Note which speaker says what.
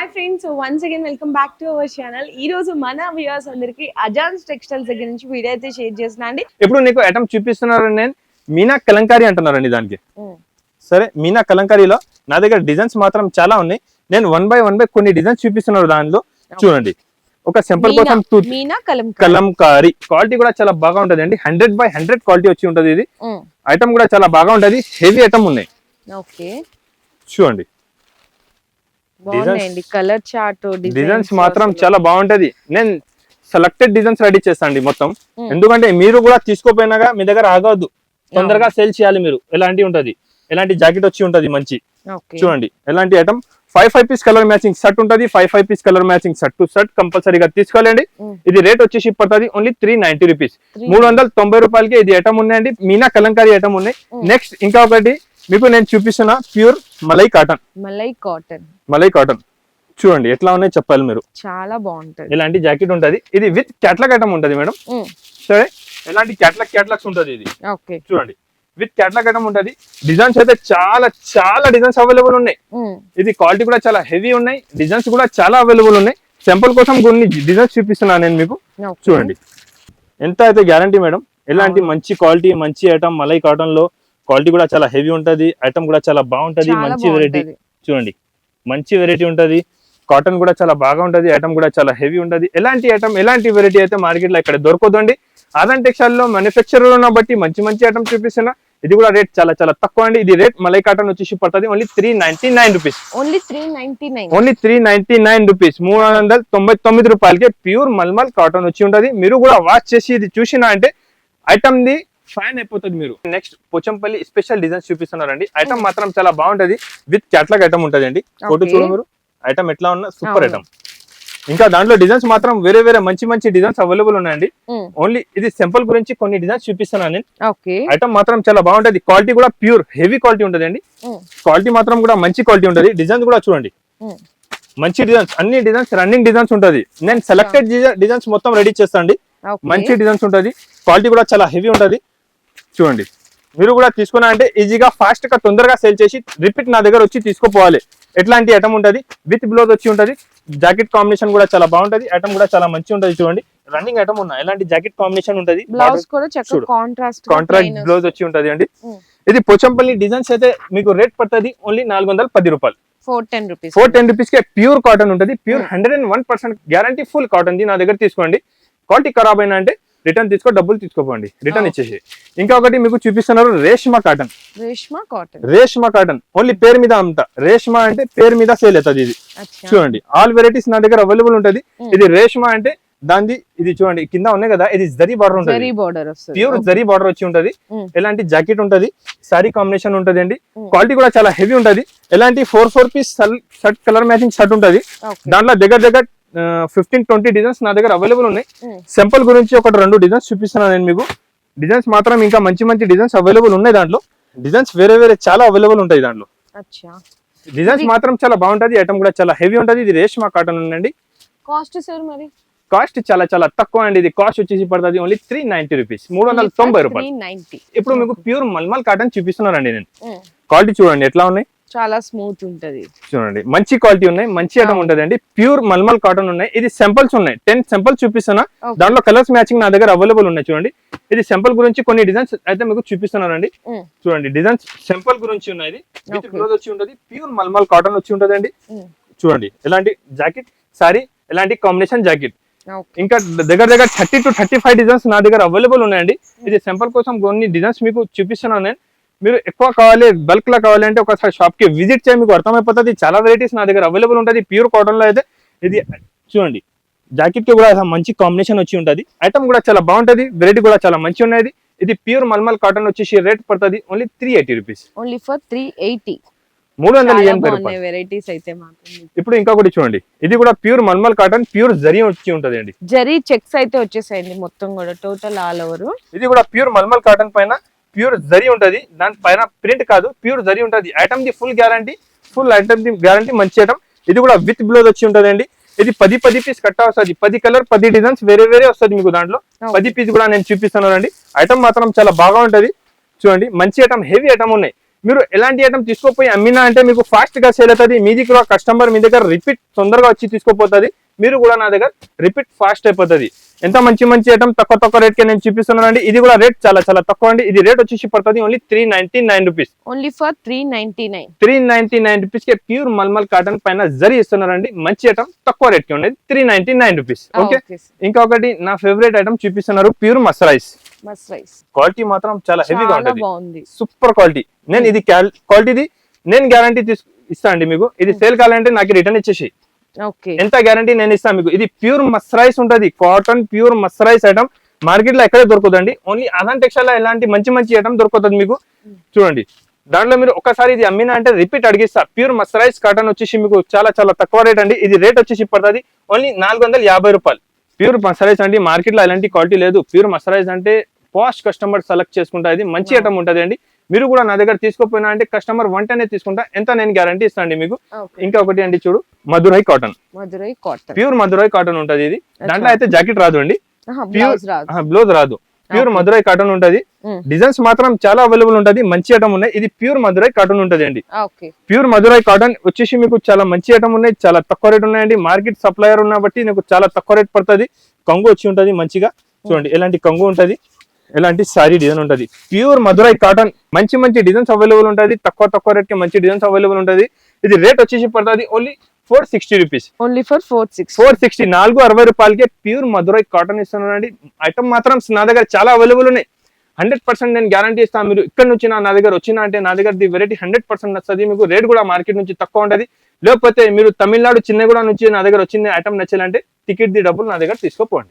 Speaker 1: Hi friends, once again welcome back to our channel. ఈ రోజు మన వ్యూవర్స్ అందరికి అజాన్స్ టెక్స్టైల్స్ దగ్గర నుంచి వీడియో అయితే షేర్ చేస్తున్నా అండి.
Speaker 2: ఇప్పుడు నీకు ఐటమ్ చూపిస్తున్నారు, నేను మీనా కలంకారీ అంటున్నారండి దానికి. సరే, మీనా కలంకారీలో నా దగ్గర డిజైన్స్ మాత్రం చాలా ఉన్నాయి. నేను వన్ బై కొన్ని డిజైన్స్ చూపిస్తున్నారు. దానిలో చూడండి, ఒక సింపుల్ కోసం
Speaker 1: మీనా
Speaker 2: కలంకారీ క్వాలిటీ కూడా చాలా బాగా ఉంటది అండి. 100/100 క్వాలిటీ వచ్చి ఉంటది. ఇది ఐటమ్ కూడా చాలా బాగా ఉంటది. హెవీ ఐటమ్ ఉన్నాయి. చూడండి,
Speaker 1: కలర్ చార్ట్
Speaker 2: డిజైన్స్ మాత్రం చాలా బాగుంటది. నేను సెలెక్టెడ్ డిజైన్స్ రెడీ చేస్తాను మొత్తం. ఎందుకంటే మీరు కూడా తీసుకోపోయినాగా మీ దగ్గర ఆగవద్దు, తొందరగా సేల్ చేయాలి మీరు. ఎలాంటి ఉంటది, ఎలాంటి జాకెట్ వచ్చి ఉంటది మంచి. చూడండి, ఎలాంటి item 5 piece colour matching shirt ఉంటది. 5 piece colour matching shirt to shirt కంపల్సరీగా తీసుకోవాలండి. ఇది రేట్ వచ్చేసి పడుతుంది ఓన్లీ 390 రూపీస్. 390 రూపాయలకి ఇది ఐటమ్ ఉన్నాయండి. మీనా కలంకారీ ఐటమ్ ఉన్నాయి. నెక్స్ట్ ఇంకా ఒకటి మీకు నేను చూపిస్తున్నా, ప్యూర్ మలై కాటన్. చూడండి ఎట్లా ఉన్నాయి చెప్పాలి మీరు.
Speaker 1: చాలా బాగుంటది.
Speaker 2: ఇలాంటి జాకెట్ ఉంటది. ఇది విత్ క్యాట్లాగ్ ఐటమ్ ఉంటది మేడం. సరే, ఎలాంటి క్యాట్లాగ్స్ ఉంటది ఇది. చూడండి, విత్ క్యాట్లాగ్ ఐటమ్ ఉంటది. డిజైన్స్ అయితే చాలా డిజైన్స్ అవైలబుల్ ఉన్నాయి. ఇది క్వాలిటీ కూడా చాలా హెవీ ఉన్నాయి. డిజైన్స్ కూడా చాలా అవైలబుల్ ఉన్నాయి. సింపుల్ కోసం కొన్ని డిజైన్స్ చూపిస్తున్నాను నేను మీకు. చూడండి, ఎంత అయితే గ్యారంటీ మేడం. ఎలాంటి మంచి క్వాలిటీ, మంచి ఐటమ్. మలై కాటన్ లో క్వాలిటీ కూడా చాలా హెవీ ఉంటది. ఐటమ్ కూడా చాలా బాగుంటది. మంచి వెరైటీ. చూడండి, మంచి వెరైటీ ఉంటది. కాటన్ కూడా చాలా బాగా ఉంటది. ఐటమ్ కూడా చాలా హెవీ ఉంటది. ఎలాంటి ఐటమ్, ఎలాంటి వెరైటీ అయితే మార్కెట్ లో ఇక్కడ దొరకదండి. ఆదాన్ టెక్స్టైల్ లో మ్యానుఫ్యాక్చరర్ బట్టి మంచి ఐటమ్ చూపిస్తున్నా. ఇది కూడా రేట్ చాలా తక్కువ అండి. ఇది రేట్ మలై కాటన్ వచ్చేసి పడుతుంది ఓన్లీ 399 రూపీస్.
Speaker 1: Only
Speaker 2: 399 rupees. 399 రూపాయలకి ప్యూర్ మల్మల్ కాటన్ వచ్చి ఉంటది. మీరు కూడా వాచ్ చేసి ఇది చూసినా అంటే ఐటమ్ ది ఫైన్ అయిపోతుంది మీరు. నెక్స్ట్ పోచంపల్లి స్పెషల్ డిజైన్స్ చూపిస్తున్నారండి. ఐటమ్ మాత్రం చాలా బాగుంటది. విత్ క్యాట్లాగ్ ఐటమ్ ఉంటది అండి. ఫోటో చూడు మీరు. ఐటమ్ ఎట్లా ఉన్నా సూపర్ ఐటమ్. ఇంకా దాంట్లో డిజైన్స్ మాత్రం వేరే మంచి డిజైన్స్ అవైలబుల్ ఉన్నాయండి. ఓన్లీ ఇది సింపుల్ గురించి కొన్ని డిజైన్స్ చూపిస్తున్నాను నేను. ఐటమ్ మాత్రం చాలా బాగుంటది. క్వాలిటీ కూడా ప్యూర్ హెవీ క్వాలిటీ ఉంటది అండి. క్వాలిటీ మాత్రం కూడా మంచి క్వాలిటీ ఉంటది. డిజైన్స్ కూడా చూడండి, మంచి డిజైన్స్. అన్ని డిజైన్స్ రన్నింగ్ డిజైన్స్ ఉంటది. నేను సెలెక్టెడ్ డిజైన్స్ మొత్తం రెడీ చేస్తాను. మంచి డిజైన్స్ ఉంటది. క్వాలిటీ కూడా చాలా హెవీ ఉంటది. చూడండి, మీరు కూడా తీసుకున్నా అంటే ఈజీగా ఫాస్ట్ గా తొందరగా సేల్ చేసి రిపీట్ నా దగ్గర వచ్చి తీసుకోపోవాలి. ఎట్లాంటి ఐటమ్ ఉంటది. విత్ బ్లౌజ్ వచ్చి ఉంటది. జాకెట్ కాంబినేషన్ కూడా చాలా బాగుంటది. ఐటమ్ కూడా చాలా మంచి ఉంటది. చూడండి, రన్నింగ్ ఐటమ్ ఉన్నా ఎలాంటి జాకెట్ కాంబినేషన్ ఉంటది. కాంట్రాస్ట్ బ్లౌజ్ వచ్చి ఉంటది అండి. ఇది పోచంపల్లి డిజైన్స్ అయితే మీకు రేట్ పడుతుంది ఓన్లీ 410 రూపాయలు. 410 రూపీస్ కే ప్యూర్ కాటన్ ఉంటది. Pure 101% guarantee full cotton the నా దగ్గర తీసుకోండి. క్వాలిటీ ఖరాబ్ అయినా అంటే రిటర్న్ తీసుకో, డబ్బులు తీసుకోపోండి, రిటర్న్ ఇచ్చేసి. ఇంకా ఒకటి మీకు చూపిస్తున్నారు రేష్మా కాటన్. ఓన్లీ పేరు మీద అమ్ముతా. రేష్మా అంటే పేరు మీద సేల్ అవుతుంది. ఇది చూడండి, ఆల్ వెరైటీస్ నా దగ్గర అవైలబుల్ ఉంటది. ఇది రేష్మా అంటే దాని ఇది చూడండి కింద ఉన్నాయి కదా, ఇది జరీ బార్డర్ ఉంటుంది. ప్యూర్ జరీ బార్డర్ వచ్చి ఉంటది. ఎలాంటి జాకెట్ ఉంటది. సారీ కాంబినేషన్ ఉంటది అండి. క్వాలిటీ కూడా చాలా హెవీ ఉంటది. ఎలాంటి 4 piece shirt colour matching shirt ఉంటది. దాంట్లో దగ్గర 15-20 డిజైన్స్ నా దగ్గర అవైలబుల్ ఉన్నాయి. సింపుల్ గురించి ఒక 2 డిజైన్స్ చూపిస్తున్నాను నేను మీకు. డిజైన్స్ మాత్రం ఇంకా మంచి డిజైన్స్ అవైలబుల్ ఉన్నాయి. దాంట్లో డిజైన్స్ వేరే చాలా అవైలబుల్ ఉంటాయి. దాంట్లో డిజైన్స్ మాత్రం చాలా బాగుంటది. ఐటమ్ కూడా చాలా హెవీ ఉంటది. ఇది రేష్మా కాటన్ ఉందండి. కాస్ట్ చాలా తక్కువ అండి. ఇది కాస్ట్ వచ్చేసి పడుతుంది ఓన్లీ 390 రూపీస్. 390 రూపాయలు. ఇప్పుడు మీకు ప్యూర్ మల్మల్ కాటన్ చూపిస్తున్నానండి నేను. క్వాలిటీ చూడండి ఎట్లా ఉన్నాయి.
Speaker 1: చాలా స్మూత్ ఉంటది.
Speaker 2: చూడండి, మంచి క్వాలిటీ ఉన్నాయి. మంచి ఐటమ్ ఉంటది అండి. ప్యూర్ మల్మల్ కాటన్ ఉన్నాయి. ఇది సింపుల్స్ ఉన్నాయి. 10 సింపుల్స్ చూపిస్తున్నా. దాంట్లో కలర్స్ మ్యాచింగ్ నా దగ్గర అవైలబుల్ ఉన్నాయి. చూడండి, ఇది సింపుల్ గురించి కొన్ని డిజైన్స్ అయితే మీకు చూపిస్తున్నానండి. చూడండి, డిజైన్స్ సింపుల్ గురించి ఉన్నాయి. విత్ బ్లౌజ్ వచ్చి ఉంటది. ప్యూర్ మల్మల్ కాటన్ వచ్చి ఉంటది అండి. చూడండి, ఎలాంటి జాకెట్ సారీ, ఎలాంటి కాంబినేషన్ జాకెట్. ఇంకా దగ్గర 30 to 35 డిజైన్స్ నా దగ్గర అవైలబుల్ ఉన్నాయండి. ఇది సింపుల్ కోసం కొన్ని డిజైన్స్ మీకు చూపిస్తున్నాను నేను. మీరు ఎక్కువ కావాలి, బల్క్ లా కావాలి అంటే ఒకసారి షాప్ కి విజిట్ చేయి, మీకు అర్థమైపోతుంది. చాలా వెరైటీస్ నా దగ్గర అవైలబుల్ ఉంటుంది. ప్యూర్ కాటన్ లో అయితే ఇది చూడండి, జాకెట్ కి కూడా మంచి కాంబినేషన్ వచ్చి ఉంటది. ఐటమ్ కూడా చాలా బాగుంటది. వెరైటీ కూడా చాలా మంచి ఉన్నది. ఇది ప్యూర్ మల్మల్ కాటన్ వచ్చేసి రేట్ పడుతుంది ఓన్లీ 380 రూపీస్.
Speaker 1: Only for 380.
Speaker 2: 380 రూపాయలు. ఇప్పుడు ఇంకొకటి చూడండి, ఇది కూడా ప్యూర్ మల్మల్ కాటన్, ప్యూర్ జరీ వచ్చి ఉంటది అండి.
Speaker 1: జరీ చెక్స్ అయితే వచ్చేసాయండి మొత్తం కూడా టోటల్ ఆల్ ఓవర్.
Speaker 2: ఇది కూడా ప్యూర్ మల్మల్ కాటన్ పైన ప్యూర్ జరీ ఉంటది. దాని పైన ప్రింట్ కాదు, ప్యూర్ జరీ ఉంటది. ఐటమ్ ది ఫుల్ గ్యారంటీ, మంచి ఐటమ్. ఇది కూడా విత్ బ్లౌజ్ వచ్చి ఉంటది అండి. ఇది 10 పీస్ కట్ట వస్తుంది. 10 కలర్ 10 డిజైన్స్ వేరే వస్తుంది మీకు. దాంట్లో 10 పీస్ కూడా నేను చూపిస్తున్నాను అండి. ఐటమ్ మాత్రం చాలా బాగా ఉంటది. చూడండి, మంచి ఐటమ్, హెవీ ఐటమ్ ఉన్నాయి. మీరు ఎలాంటి ఐటమ్ తీసుకోపోయి అమ్మినా అంటే మీకు ఫాస్ట్ గా సేల్ అవుతుంది. మీది కూడా కస్టమర్ మీ దగ్గర రిపీట్ తొందరగా వచ్చి తీసుకోపోతుంది. మీరు కూడా నా దగ్గర రిపీట్ ఫాస్ట్ అయిపోతుంది. ఎంత మంచి మంచి ఐటమ్ తక్కువ రేట్ కి నేను చూపిస్తున్నాను అండి. ఇది కూడా రేట్ చాలా తక్కువ అండి. ఇది రేట్ వచ్చేసి పడుతుంది only 399 rupees.
Speaker 1: Only for 399.
Speaker 2: 399 rupees కి ప్యూర్ మల్మల్ కాటన్ పైన జరీ ఇస్తున్నారండి. మంచి ఐటమ్ తక్కువ రేట్ కి ఉండేది 399 రూపీస్. ఓకే, ఇంకొకటి నా ఫేవరెట్ ఐటమ్ చూపిస్తున్నారు ప్యూర్ మస్రైస్. క్వాలిటీ మాత్రం చాలా హెవీగా ఉంటుంది, సూపర్ క్వాలిటీ. నేను ఇది క్వాలిటీది నేను గ్యారంటీ ఇస్తా అండి మీకు. ఇది సేల్ కావాలంటే నాకు రిటర్న్ ఇచ్చేసి ఎంత గ్యారంటీ నేను ఇస్తాను మీకు. ఇది ప్యూర్ మస్రైస్ ఉంటది, కాటన్ ప్యూర్ మస్రైస్ ఐటమ్. మార్కెట్ లో ఎక్కడే దొరకదండి. ఓన్లీ ఆదాన్ టెక్స్టైల్ లో ఇలాంటి మంచి ఐటమ్ దొరుకుతుంది మీకు. చూడండి, దాంట్లో మీరు ఒకసారి ఇది అమ్మినా అంటే రిపీట్ అడిగిస్తా. ప్యూర్ మస్రైస్ కాటన్ వచ్చేసి మీకు చాలా తక్కువ రేట్ అండి. ఇది రేట్ వచ్చేసి పడుతుంది ఓన్లీ 450 రూపాయలు. ప్యూర్ మస్రైస్ అండి. మార్కెట్ లో ఇలాంటి క్వాలిటీ లేదు. ప్యూర్ మస్రైస్ అంటే ఫాస్ట్ కస్టమర్ సెలెక్ట్ చేసుకుంటా. ఇది మంచి ఐటమ్ ఉంటది అండి. మీరు కూడా నా దగ్గర తీసుకోపోయినా అంటే కస్టమర్ వెంటనే తీసుకుంటా. ఎంత నేను గ్యారంటీ ఇస్తాను మీకు. ఇంకా ఒకటి అండి, చూడు, Madurai cotton. Pure Madurai cotton ఉంటది. ఇది దాంట్లో అయితే జాకెట్ రాదు అండి, బ్లౌజ్ రాదు. ప్యూర్ మధురై కాటన్ ఉంటది. డిజైన్స్ మాత్రం చాలా అవైలబుల్ ఉంటది. మంచి ఐటమ్ ఉన్నాయి. ఇది ప్యూర్ మధురై కాటన్ ఉంటది అండి. ప్యూర్ మధురై కాటన్ వచ్చేసి మీకు చాలా మంచి ఐటమ్ ఉన్నాయి. చాలా తక్కువ రేట్ ఉన్నాయండి. మార్కెట్ సప్లయర్ ఉన్న బట్టి మీకు చాలా తక్కువ రేట్ పడుతుంది. కంగు వచ్చి ఉంటది మంచిగా. చూడండి, ఎలాంటి కంగు ఉంటది, ఎలాంటి సారీ డిజైన్ ఉంటది. ప్యూర్ మధురై కాటన్ మంచి డిజైన్స్ అవైలబుల్ ఉంటది. తక్కువ రేట్ కి మంచి డిజైన్స్ అవైలబుల్ ఉంటది. ఇది రేట్ వచ్చేసి పడుతుంది ఓన్లీ 460 రూపీస్.
Speaker 1: Only for
Speaker 2: 460. 460 రూపాయలకే ప్యూర్ మధురై కాటన్ ఇస్తున్నానండి. ఐటమ్ మాత్రం నా దగ్గర చాలా అవైలబుల్ ఉన్నాయి. 100% నేను గ్యారంటీ ఇస్తాను. మీరు ఇక్కడ నుంచి నా దగ్గర వచ్చినా అంటే నా దగ్గర వెరైటీ 100% వస్తుంది మీకు. రేట్ కూడా మార్కెట్ నుంచి తక్కువ ఉంటది. లేకపోతే మీరు తమిళనాడు చిన్నగూడ నుంచి నా దగ్గర వచ్చింది ఐటమ్ నచ్చాలంటే టికెట్ ది డబ్బులు నా దగ్గర తీసుకోపోండి.